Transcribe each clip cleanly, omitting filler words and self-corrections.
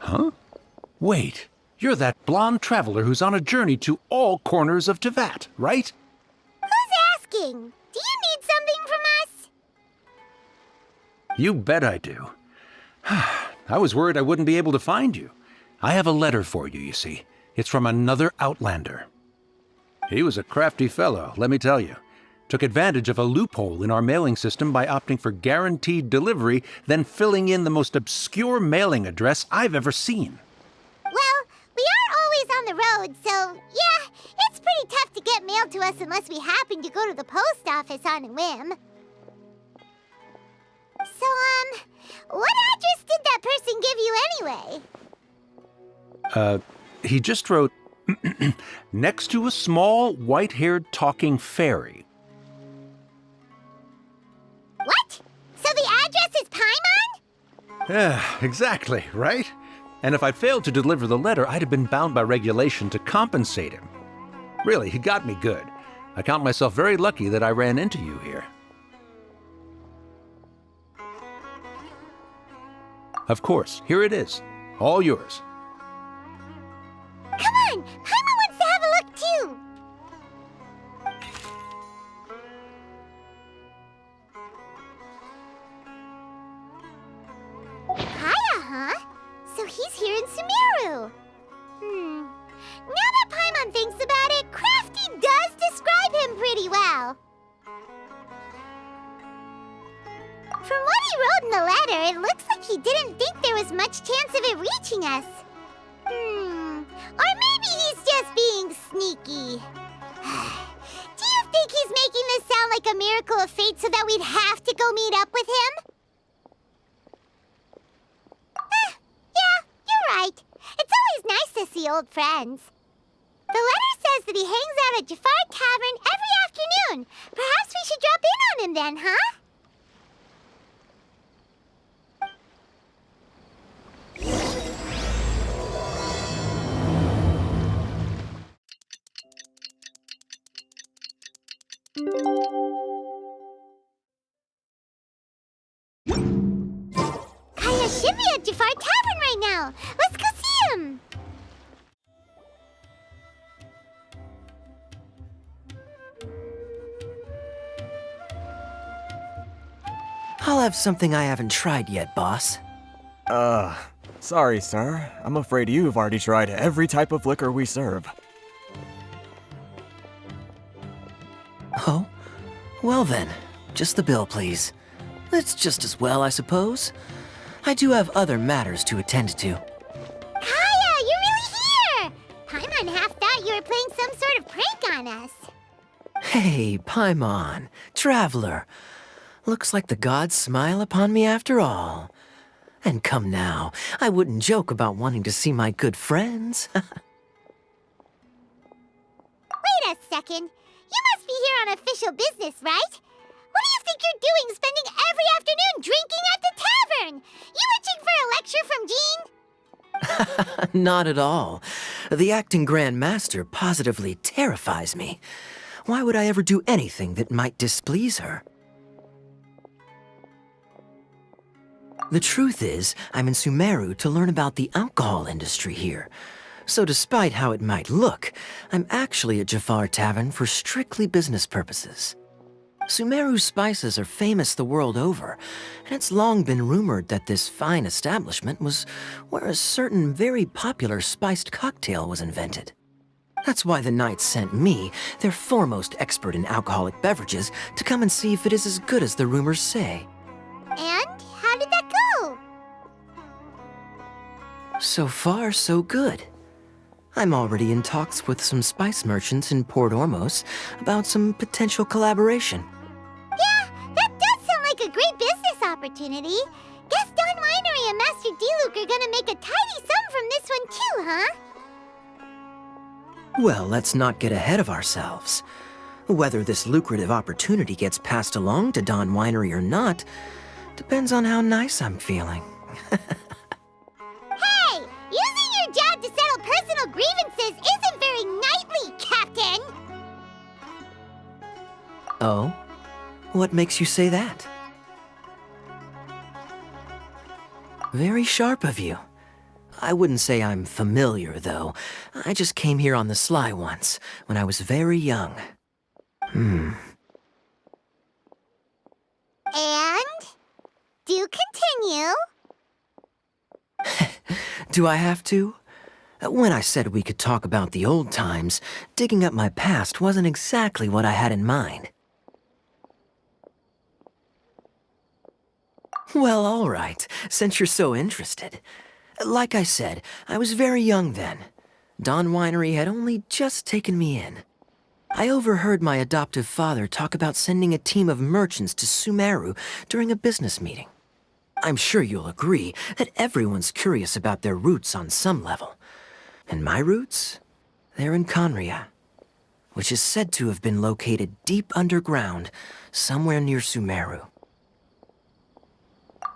Huh? Wait, you're that blonde traveler who's on a journey to all corners of Tevat, right? Who's asking? Do you need something from us? You bet I do. I was worried I wouldn't be able to find you. I have a letter for you, you see. It's from another Outlander. He was a crafty fellow, let me tell you. Took advantage of a loophole in our mailing system by opting for guaranteed delivery, then filling in the most obscure mailing address I've ever seen. Well, we aren't always on the road, so yeah, it's pretty tough to get mail to us unless we happen to go to the post office on a whim. So, what address did that person give you anyway? He just wrote, next to a small, white-haired talking fairy. What? So the address is Paimon? Yeah, exactly, right? And if I failed to deliver the letter, I'd have been bound by regulation to compensate him. Really, he got me good. I count myself very lucky that I ran into you here. Of course, here it is. All yours. Come on! Paimon wants to have a look too! Kaya, huh? So he's here in Sumeru. Now that Paimon thinks about it, Crafty does describe him pretty well. From what he wrote in the letter, it looks like he didn't think there was much chance of it reaching us. Or maybe he's just being sneaky. Do you think he's making this sound like a miracle of fate so that we'd have to go meet up with him? Yeah, you're right. It's always nice to see old friends. The letter says that he hangs out at Jafar Tavern every afternoon. Perhaps we should drop in on him then, huh? Kaya should be at Jafar Tavern right now. Let's go see him. I'll have something I haven't tried yet, boss. Sorry, sir. I'm afraid you've already tried every type of liquor we serve. Oh? Well then, just the bill, please. It's just as well, I suppose. I do have other matters to attend to. Kaya, you're really here! Paimon half thought you were playing some sort of prank on us. Hey, Paimon, traveler. Looks like the gods smile upon me after all. And come now, I wouldn't joke about wanting to see my good friends. Wait a second. You must be here on official business, right? What do you think you're doing spending every afternoon drinking at the tavern? You itching for a lecture from Jean? Not at all. The acting Grand Master positively terrifies me. Why would I ever do anything that might displease her? The truth is, I'm in Sumeru to learn about the alcohol industry here. So despite how it might look, I'm actually at Jafar Tavern for strictly business purposes. Sumeru's spices are famous the world over, and it's long been rumored that this fine establishment was where a certain very popular spiced cocktail was invented. That's why the Knights sent me, their foremost expert in alcoholic beverages, to come and see if it is as good as the rumors say. And how did that go? So far, so good. I'm already in talks with some spice merchants in Port Ormos about some potential collaboration. Yeah, that does sound like a great business opportunity. Guess Don Winery and Master D-Luke are gonna make a tidy sum from this one too, huh? Well, let's not get ahead of ourselves. Whether this lucrative opportunity gets passed along to Don Winery or not depends on how nice I'm feeling. Hey! Using your job to settle personal grievances isn't very knightly, Captain! Oh? What makes you say that? Very sharp of you. I wouldn't say I'm familiar, though. I just came here on the sly once, when I was very young. And? Do continue. Do I have to? When I said we could talk about the old times, digging up my past wasn't exactly what I had in mind. Well, all right, since you're so interested. Like I said, I was very young then. Dawn Winery had only just taken me in. I overheard my adoptive father talk about sending a team of merchants to Sumeru during a business meeting. I'm sure you'll agree that everyone's curious about their roots on some level. And my roots? They're in Conria, which is said to have been located deep underground, somewhere near Sumeru.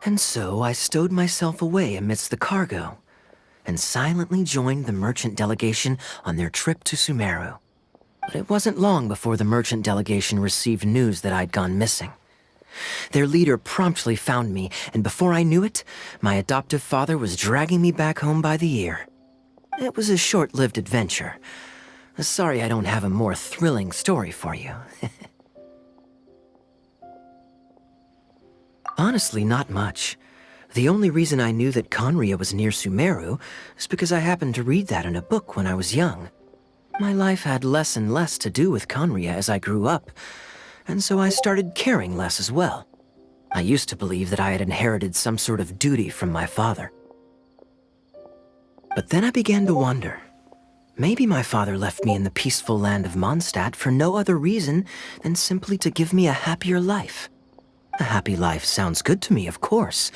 And so I stowed myself away amidst the cargo, and silently joined the merchant delegation on their trip to Sumeru. But it wasn't long before the merchant delegation received news that I'd gone missing. Their leader promptly found me, and before I knew it, my adoptive father was dragging me back home by the ear. It was a short-lived adventure. Sorry I don't have a more thrilling story for you. Honestly, not much. The only reason I knew that Conria was near Sumeru is because I happened to read that in a book when I was young. My life had less and less to do with Conria as I grew up, and so I started caring less as well. I used to believe that I had inherited some sort of duty from my father. But then I began to wonder. Maybe my father left me in the peaceful land of Mondstadt for no other reason than simply to give me a happier life. A happy life sounds good to me, of course,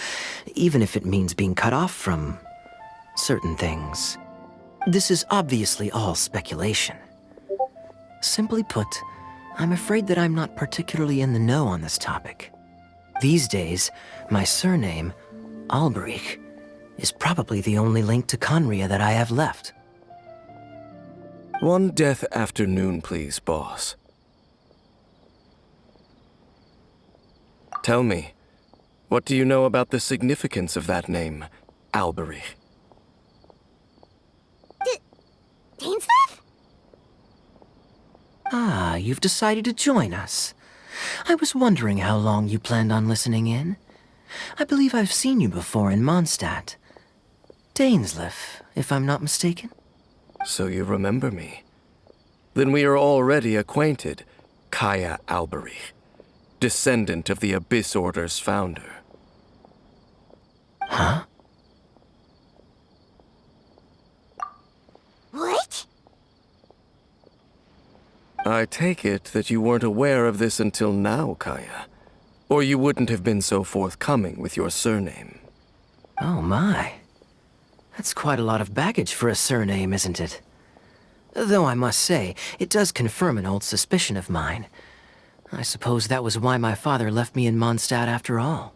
even if it means being cut off from certain things. This is obviously all speculation. Simply put, I'm afraid that I'm not particularly in the know on this topic. These days, my surname, Alberich, is probably the only link to Conria that I have left. One death afternoon, please, boss. Tell me, what do you know about the significance of that name, Alberich? Dainsleif? Ah, you've decided to join us. I was wondering how long you planned on listening in. I believe I've seen you before in Mondstadt. Dainsleif, if I'm not mistaken. So you remember me. Then we are already acquainted, Kaya Alberich, descendant of the Abyss Order's founder. Huh? What? I take it that you weren't aware of this until now, Kaya. Or you wouldn't have been so forthcoming with your surname. Oh my. That's quite a lot of baggage for a surname, isn't it? Though I must say, it does confirm an old suspicion of mine. I suppose that was why my father left me in Mondstadt after all.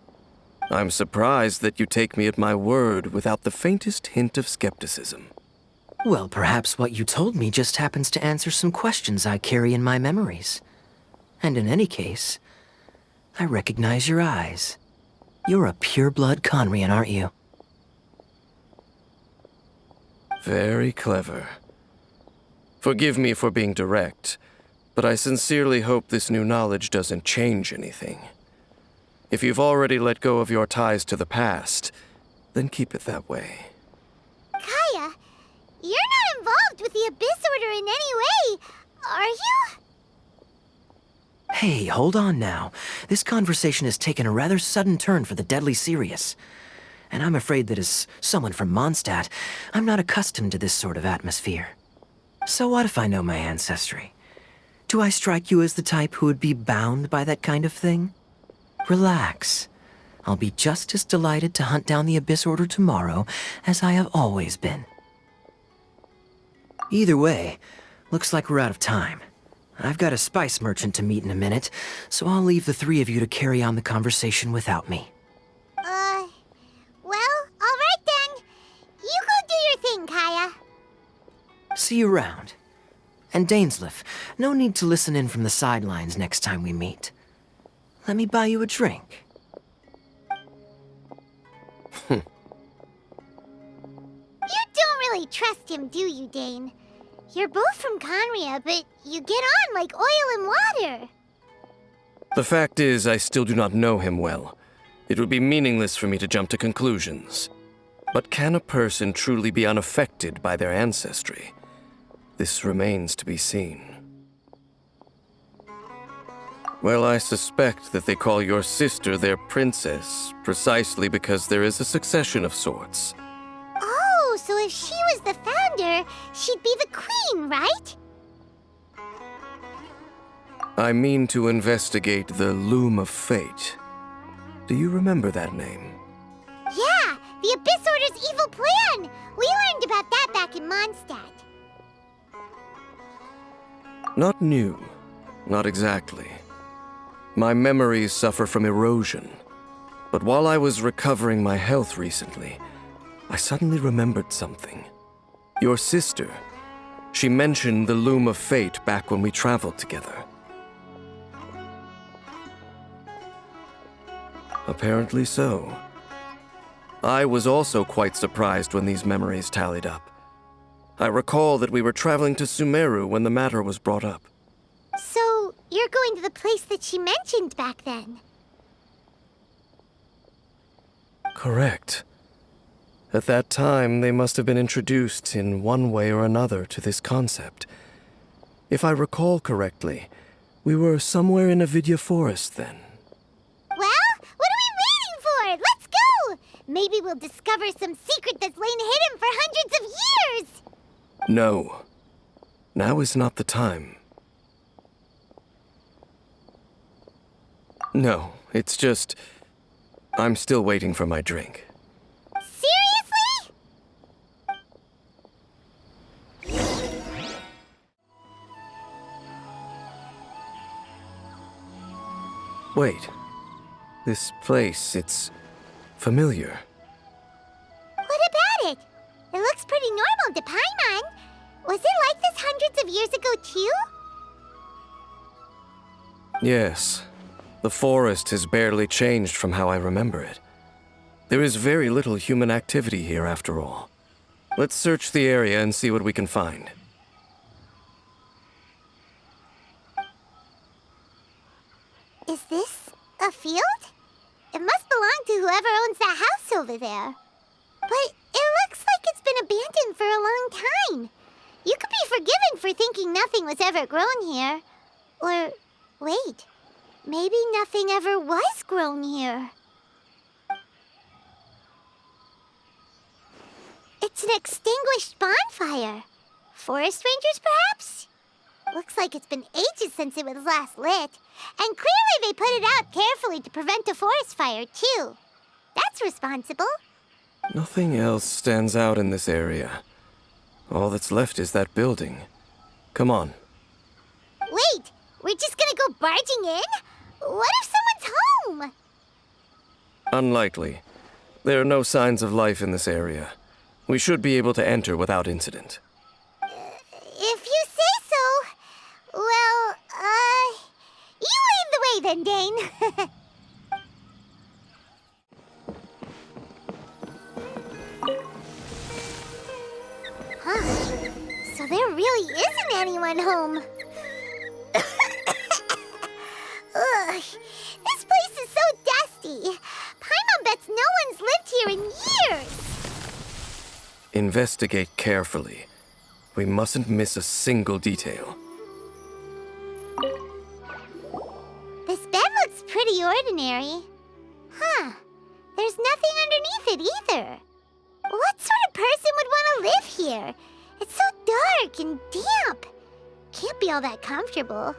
I'm surprised that you take me at my word without the faintest hint of skepticism. Well, perhaps what you told me just happens to answer some questions I carry in my memories. And in any case, I recognize your eyes. You're a pure-blood Conrian, aren't you? Very clever. Forgive me for being direct, but I sincerely hope this new knowledge doesn't change anything. If you've already let go of your ties to the past, then keep it that way. Kaya, you're not involved with the Abyss Order in any way, are you? Hey, hold on now. This conversation has taken a rather sudden turn for the deadly serious. And I'm afraid that as someone from Mondstadt, I'm not accustomed to this sort of atmosphere. So what if I know my ancestry? Do I strike you as the type who would be bound by that kind of thing? Relax. I'll be just as delighted to hunt down the Abyss Order tomorrow as I have always been. Either way, looks like we're out of time. I've got a spice merchant to meet in a minute, so I'll leave the three of you to carry on the conversation without me. Well, all right then. You go do your thing, Kaya. See you around. And Dainsleif, no need to listen in from the sidelines next time we meet. Let me buy you a drink. really trust him, do you, Dane? You're both from Conria, but you get on like oil and water. The fact is, I still do not know him well. It would be meaningless for me to jump to conclusions. But can a person truly be unaffected by their ancestry? This remains to be seen. Well, I suspect that they call your sister their princess, precisely because there is a succession of sorts. Oh, so if she was the founder, she'd be the queen, right? I mean to investigate the Loom of Fate. Do you remember that name? Yeah, the Abyss Order's evil plan! We learned about that back in Mondstadt. Not new. Not exactly. My memories suffer from erosion. But while I was recovering my health recently, I suddenly remembered something. Your sister. She mentioned the Loom of Fate back when we traveled together. Apparently so. I was also quite surprised when these memories tallied up. I recall that we were traveling to Sumeru when the matter was brought up. So, you're going to the place that she mentioned back then? Correct. At that time, they must have been introduced in one way or another to this concept. If I recall correctly, we were somewhere in Avidya Forest then. Well, what are we waiting for? Let's go! Maybe we'll discover some secret that's lain hidden for hundreds of years! No. Now is not the time. No, it's just... I'm still waiting for my drink. Seriously? Wait. This place, it's... familiar. What about it? It looks pretty normal to Paimon. Was it like this hundreds of years ago, too? Yes. The forest has barely changed from how I remember it. There is very little human activity here, after all. Let's search the area and see what we can find. Is this a field? It must belong to whoever owns that house over there. But it looks like it's been abandoned for a long time. You could be forgiven for thinking nothing was ever grown here. Or, wait, maybe nothing ever was grown here. It's an extinguished bonfire. Forest rangers, perhaps? Looks like it's been ages since it was last lit. And clearly they put it out carefully to prevent a forest fire, too. That's responsible. Nothing else stands out in this area. All that's left is that building. Come on. Wait, we're just gonna go barging in? What if someone's home? Unlikely. There are no signs of life in this area. We should be able to enter without incident. If you say so. Well, you lead the way then, Dane. Huh. So there really isn't anyone home. Ugh. This place is so dusty. Paimon bets no one's lived here in years. Investigate carefully. We mustn't miss a single detail. This bed looks pretty ordinary. Huh. There's nothing underneath it either. What sort of person would want to live here? It's so dark and damp. Can't be all that comfortable.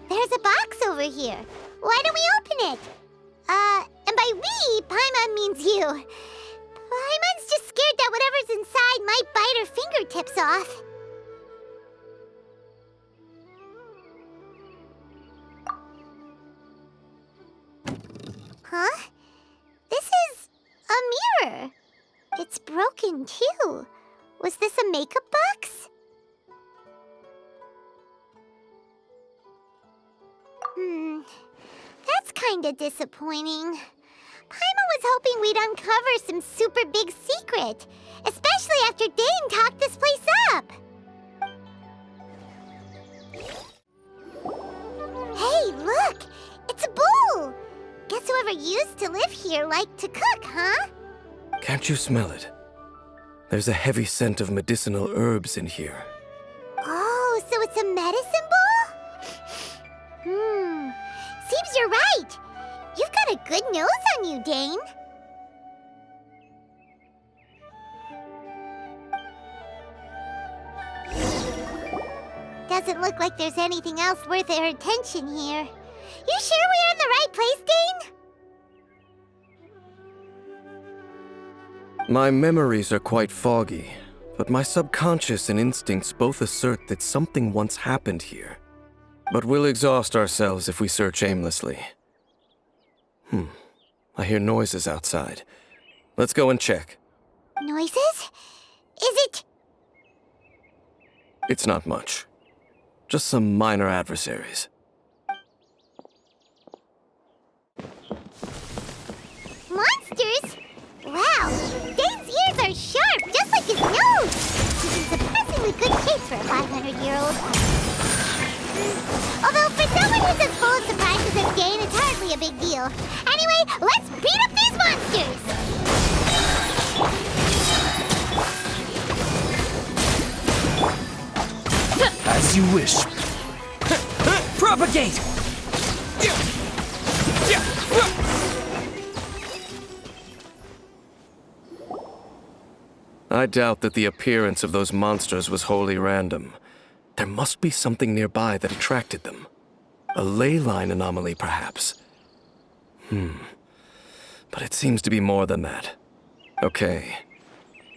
There's a box over here. Why don't we open it? And by we, Paimon means you. Paimon's just scared that whatever's inside might bite her fingertips off. Huh? This is a mirror. It's broken, too. Was this a makeup box? That's kinda disappointing. Paimon was hoping we'd uncover some super big secret, especially after Dane talked this place up. Hey, look! It's a bull! Guess whoever used to live here liked to cook, huh? Can't you smell it? There's a heavy scent of medicinal herbs in here. Oh, so it's a medicine bull? Seems you're right. You've got a good nose on you, Dane. Doesn't look like there's anything else worth our attention here. You sure we're in the right place, Dane? My memories are quite foggy, but my subconscious and instincts both assert that something once happened here. But we'll exhaust ourselves if we search aimlessly. I hear noises outside. Let's go and check. Noises? Is it... It's not much. Just some minor adversaries. Monsters? Wow, Dane's ears are sharp, just like his nose. He's in surprisingly good shape for a 500-year-old. Although for someone who's as full of surprises as Dane, it's hardly a big deal. Anyway, let's beat up these monsters! As you wish. Propagate! I doubt that the appearance of those monsters was wholly random. There must be something nearby that attracted them. A ley line anomaly, perhaps. But it seems to be more than that. Okay.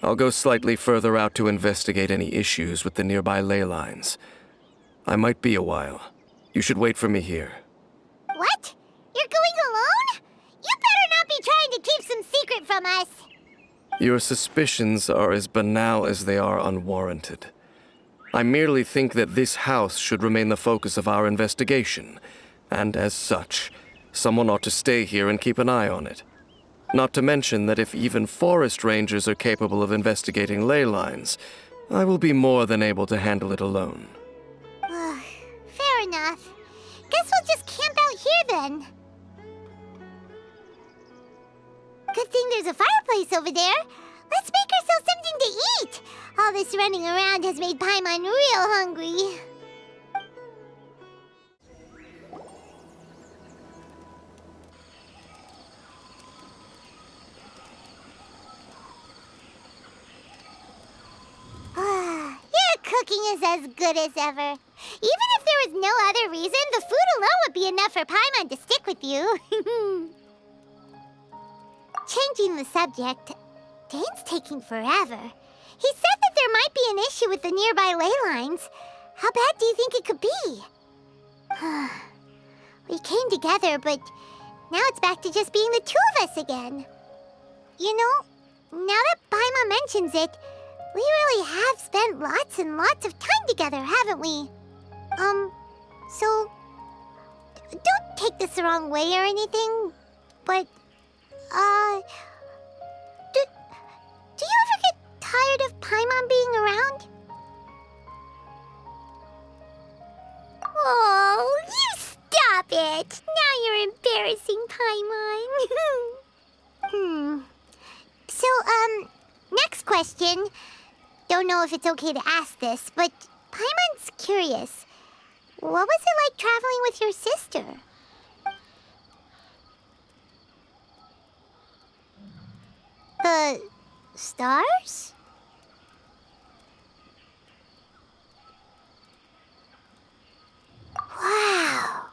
I'll go slightly further out to investigate any issues with the nearby ley lines. I might be a while. You should wait for me here. What? You're going alone? You better not be trying to keep some secret from us. Your suspicions are as banal as they are unwarranted. I merely think that this house should remain the focus of our investigation, and as such, someone ought to stay here and keep an eye on it. Not to mention that if even forest rangers are capable of investigating ley lines, I will be more than able to handle it alone. Fair enough. Guess we'll just camp out here then. Good thing there's a fireplace over there. Let's make ourselves something to eat. All this running around has made Paimon real hungry. Your cooking is as good as ever. Even if there was no other reason, the food alone would be enough for Paimon to stick with you. Changing the subject, Dane's taking forever. He said that there might be an issue with the nearby ley lines. How bad do you think it could be? We came together, but now it's back to just being the two of us again. You know, now that Paimon mentions it, we really have spent lots and lots of time together, haven't we? So, don't take this the wrong way or anything, but, do you ever get tired of Paimon being around? Oh, you stop it! Now you're embarrassing Paimon. So, next question. Don't know if it's okay to ask this, but Paimon's curious. What was it like traveling with your sister? The stars? Wow.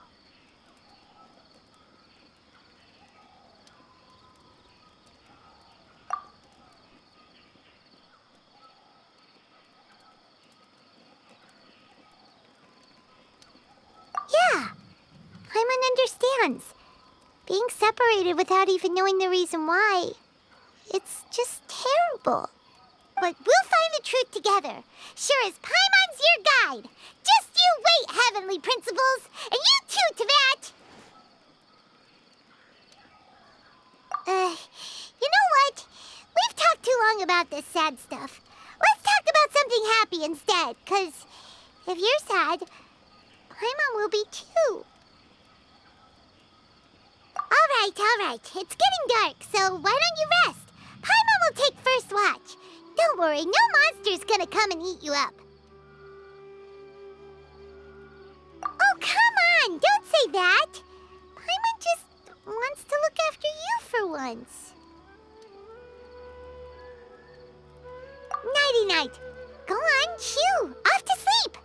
Yeah, Paimon understands. Being separated without even knowing the reason why, it's just terrible. But we'll find the truth together. Sure as Paimon's your guide. Just you wait, Heavenly Principles, and you too, Teyvat! too long about this sad stuff. Let's talk about something happy instead, 'cause if you're sad, Paimon will be too. All right. It's getting dark, so why don't you rest? Paimon will take first watch. Don't worry, no monster's gonna come and eat you up. Oh, come on! Don't say that! Paimon just wants to look after you for once. Nighty-night. Go on, shoo! Off to sleep!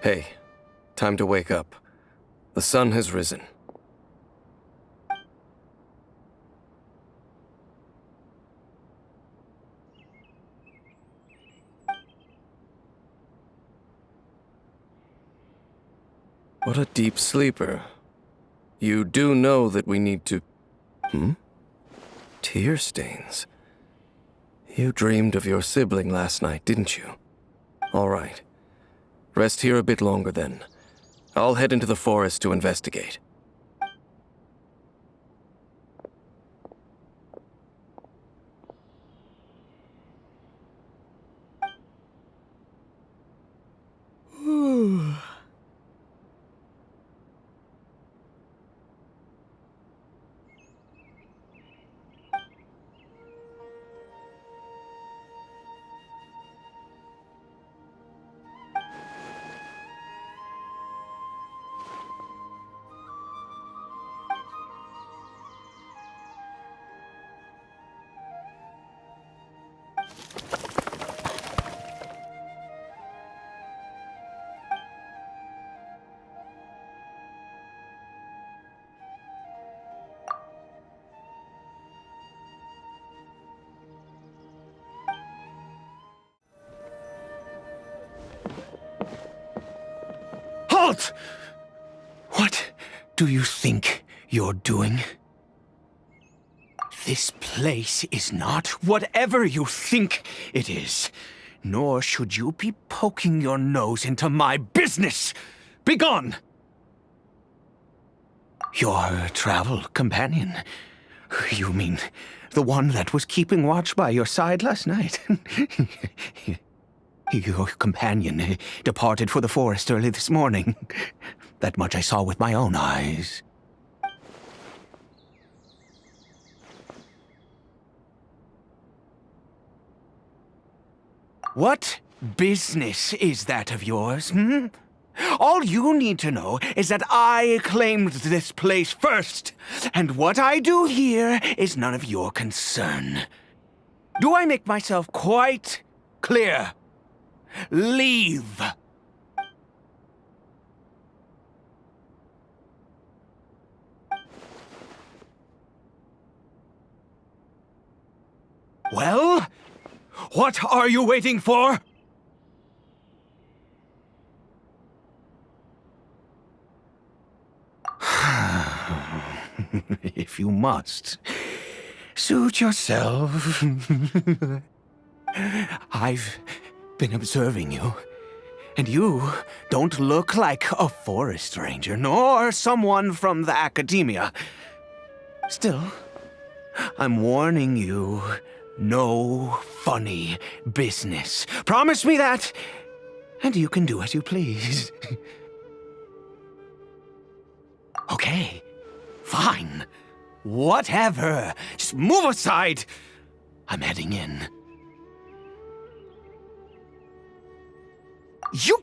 Hey, time to wake up. The sun has risen. What a deep sleeper. You do know that we need to... Tear stains. You dreamed of your sibling last night, didn't you? All right. Rest here a bit longer then. I'll head into the forest to investigate. Halt! What do you think you're doing? This place is not whatever you think it is. Nor should you be poking your nose into my business. Begone! Your travel companion. You mean the one that was keeping watch by your side last night? Your companion departed for the forest early this morning. That much I saw with my own eyes. What business is that of yours, All you need to know is that I claimed this place first, and what I do here is none of your concern. Do I make myself quite clear? Leave! Well, what are you waiting for? If you must, suit yourself. I've been observing you, and you don't look like a forest ranger, nor someone from the academia. Still, I'm warning you, no funny business. Promise me that, and you can do as you please. Okay, fine. Whatever. Just move aside. I'm heading in. You...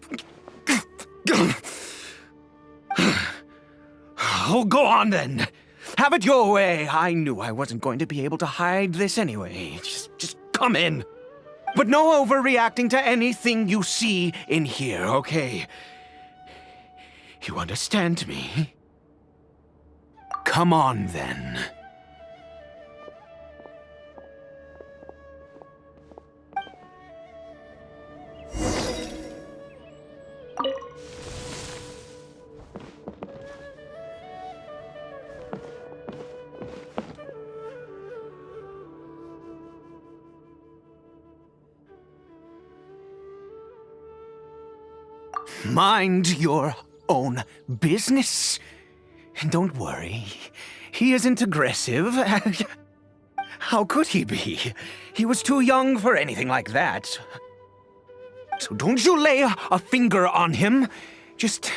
Oh, go on then. Have it your way. I knew I wasn't going to be able to hide this anyway. Just come in. But no overreacting to anything you see in here, okay? You understand me? Come on, then. Mind your own business. Don't worry. He isn't aggressive. How could he be? He was too young for anything like that. So don't you lay a finger on him. Just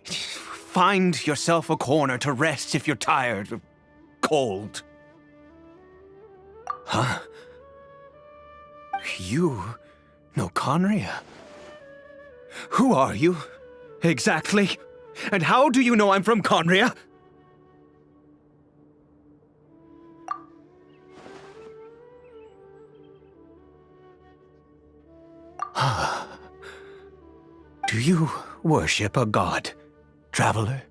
find yourself a corner to rest if you're tired or cold. Huh? You know Conria? Who are you, exactly? And how do you know I'm from Conria? Do you worship a god, traveler?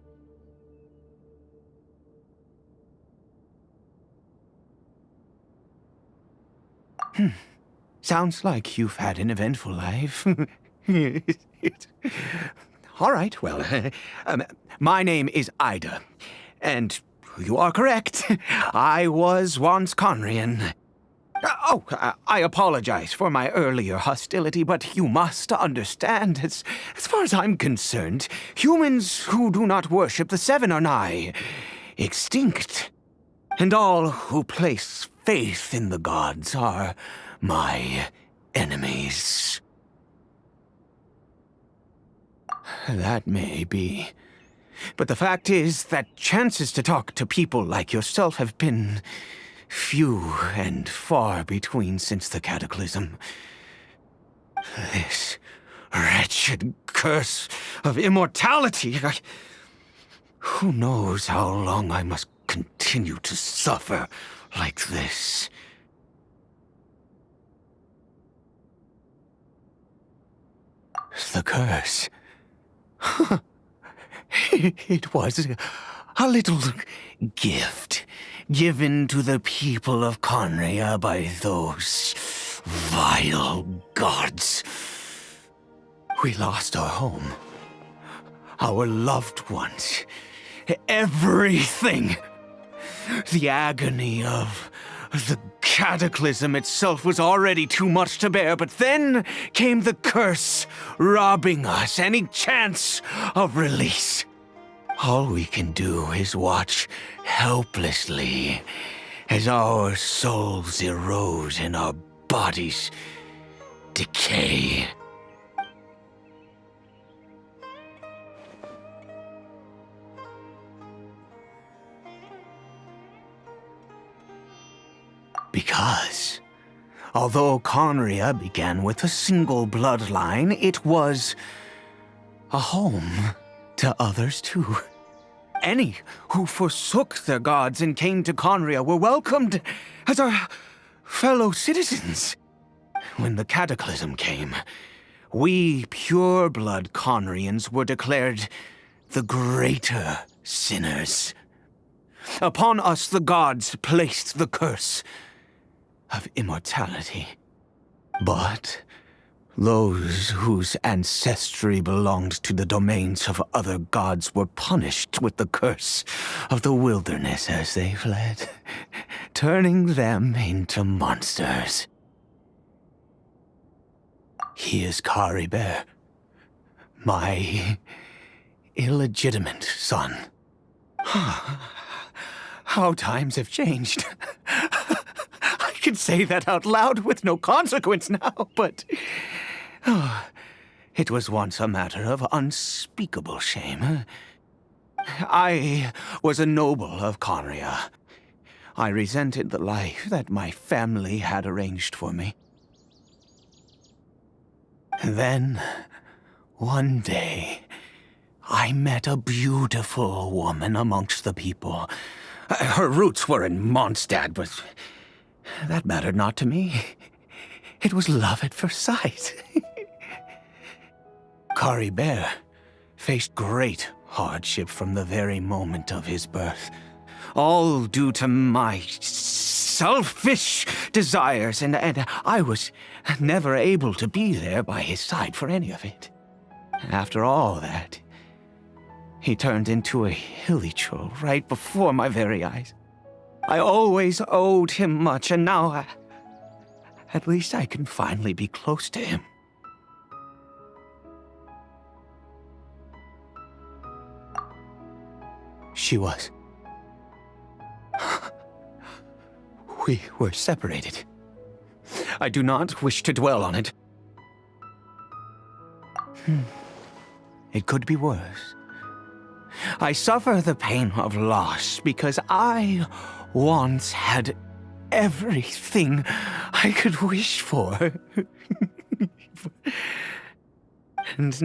Sounds like you've had an eventful life. All right, well, my name is Ida, and you are correct. I was once Conrian. I apologize for my earlier hostility, but you must understand, as far as I'm concerned, humans who do not worship the Seven are nigh extinct. And all who place faith in the gods are my enemies. That may be. But the fact is that chances to talk to people like yourself have been few and far between since the cataclysm. This wretched curse of immortality. Who knows how long I must continue to suffer like this? The curse. It was a little gift given to the people of Conria by those vile gods. We lost our home, our loved ones, everything. The agony of the cataclysm itself was already too much to bear, but then came the curse, robbing us any chance of release. All we can do is watch helplessly as our souls erode and our bodies decay. Because, although Conria began with a single bloodline, it was a home to others too. Any who forsook their gods and came to Conria were welcomed as our fellow citizens. When the cataclysm came, we pure-blood Conrians were declared the greater sinners. Upon us the gods placed the curse of immortality. But those whose ancestry belonged to the domains of other gods were punished with the curse of the wilderness as they fled, turning them into monsters. He is Caribert, my illegitimate son. How times have changed. I can say that out loud with no consequence now, but it was once a matter of unspeakable shame. I was a noble of Conria. I resented the life that my family had arranged for me. Then, one day, I met a beautiful woman amongst the people. Her roots were in Mondstadt, but that mattered not to me. It was love at first sight. Caribert faced great hardship from the very moment of his birth, all due to my selfish desires, and I was never able to be there by his side for any of it. After all that, he turned into a hilichurl right before my very eyes. I always owed him much, and now at least I can finally be close to him. she was. We were separated. I do not wish to dwell on it. It could be worse. I suffer the pain of loss because I once had everything I could wish for. And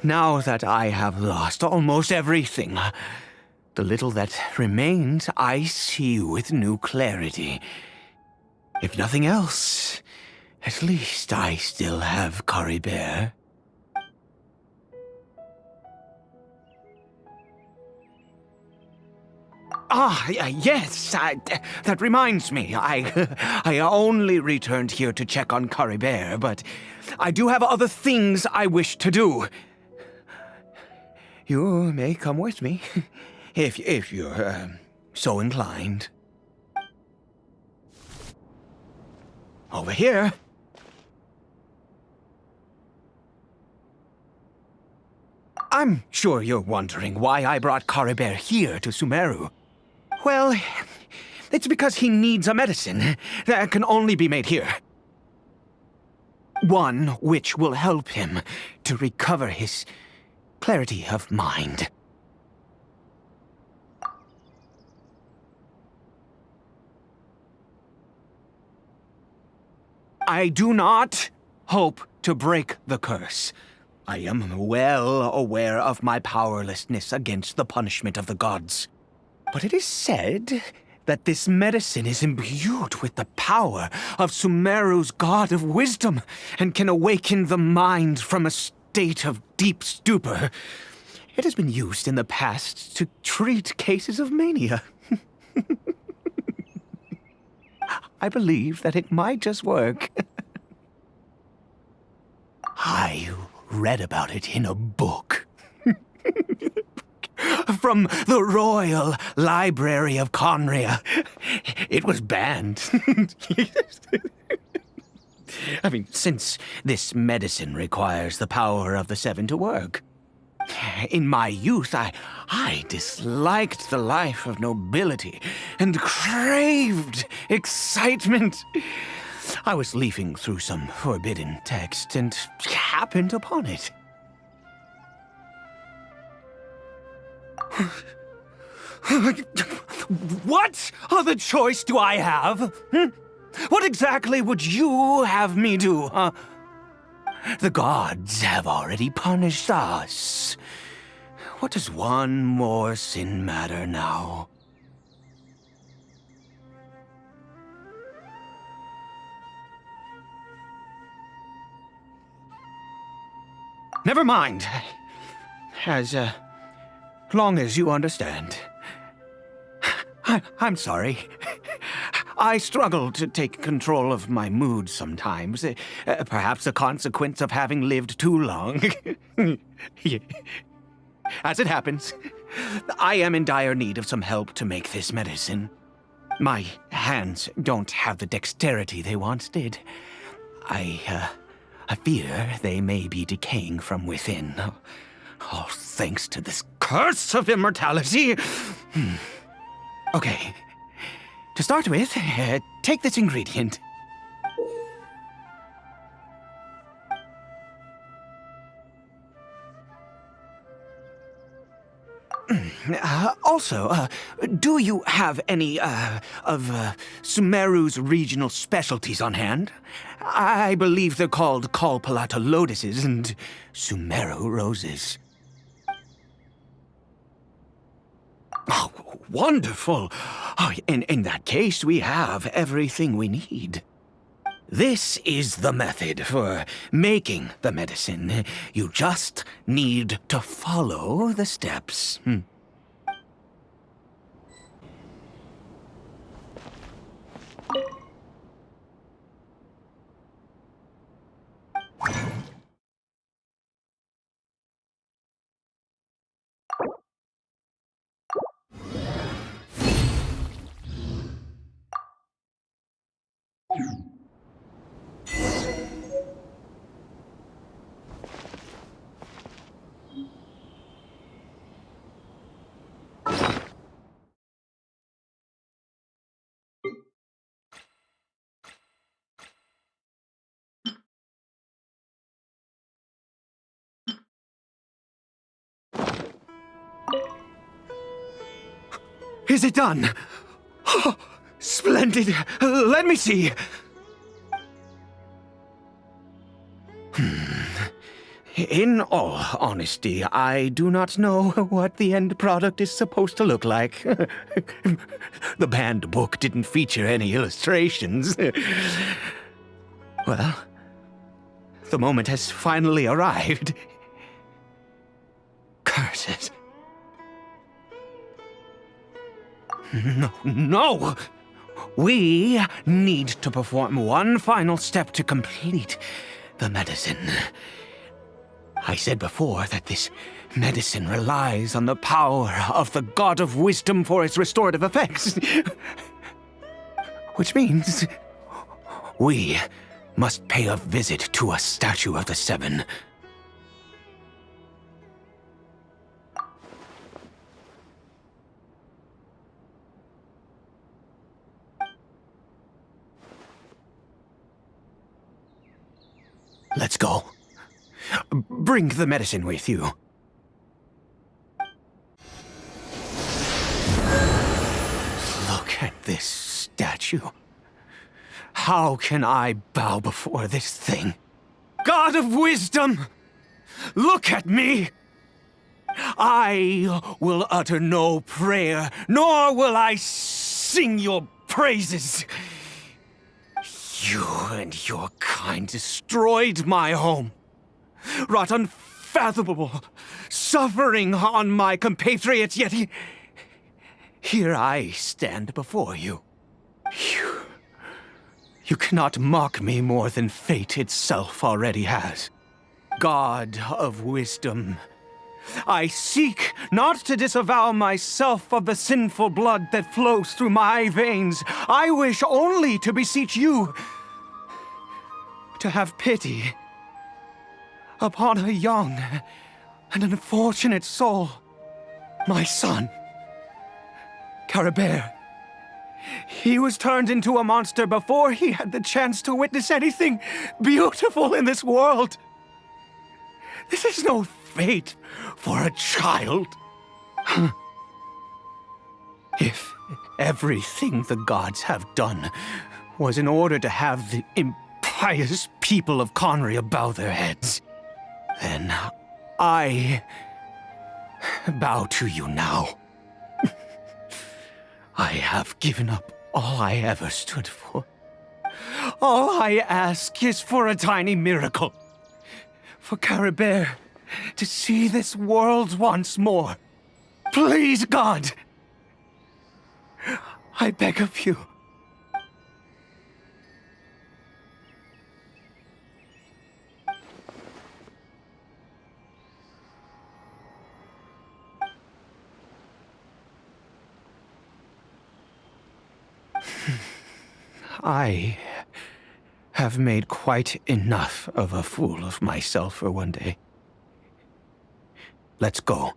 now that I have lost almost everything, the little that remains I see with new clarity. If nothing else, at least I still have Caribert. Yes, that reminds me. I only returned here to check on Caribert, but I do have other things I wish to do. You may come with me, if you're so inclined. Over here. I'm sure you're wondering why I brought Caribert here to Sumeru. Well, it's because he needs a medicine that can only be made here. One which will help him to recover his clarity of mind. I do not hope to break the curse. I am well aware of my powerlessness against the punishment of the gods. But it is said that this medicine is imbued with the power of Sumeru's god of wisdom and can awaken the mind from a state of deep stupor. It has been used in the past to treat cases of mania. I believe that it might just work. I read about it in a book. From the Royal Library of Conria. It was banned. I mean, since this medicine requires the power of the Seven to work. In my youth, I disliked the life of nobility and craved excitement. I was leafing through some forbidden text and happened upon it. What other choice do I have? What exactly would you have me do, huh? The gods have already punished us. What does one more sin matter now? Never mind. As long as you understand. I'm sorry. I struggle to take control of my mood sometimes. Perhaps a consequence of having lived too long. As it happens, I am in dire need of some help to make this medicine. My hands don't have the dexterity they once did. I fear they may be decaying from within. All thanks to this curse of immortality. Okay. To start with, take this ingredient. Also, do you have any, of Sumeru's regional specialties on hand? I believe they're called Kalpalata lotuses and Sumeru roses. Oh, wonderful! Oh, in that case, we have everything we need. This is the method for making the medicine. You just need to follow the steps. Is it done? Oh, splendid. Let me see. In all honesty, I do not know what the end product is supposed to look like. The banned book didn't feature any illustrations. Well, the moment has finally arrived. Curse it. No! We need to perform one final step to complete the medicine. I said before that this medicine relies on the power of the God of Wisdom for its restorative effects. Which means we must pay a visit to a statue of the Seven. Let's go. Bring the medicine with you. Look at this statue. How can I bow before this thing? God of Wisdom! Look at me! I will utter no prayer, nor will I sing your praises. You and your kind destroyed my home, wrought unfathomable suffering on my compatriots, yet here I stand before you. You cannot mock me more than fate itself already has. God of Wisdom, I seek not to disavow myself of the sinful blood that flows through my veins. I wish only to beseech you to have pity upon a young and unfortunate soul. My son, Caribert. He was turned into a monster before he had the chance to witness anything beautiful in this world. This is no fate for a child. If everything the gods have done was in order to have the impious people of Conria bow their heads, then I bow to you now. I have given up all I ever stood for. All I ask is for a tiny miracle. For Caribert to see this world once more. Please, God! I beg of you. I have made quite enough of a fool of myself for one day. Let's go.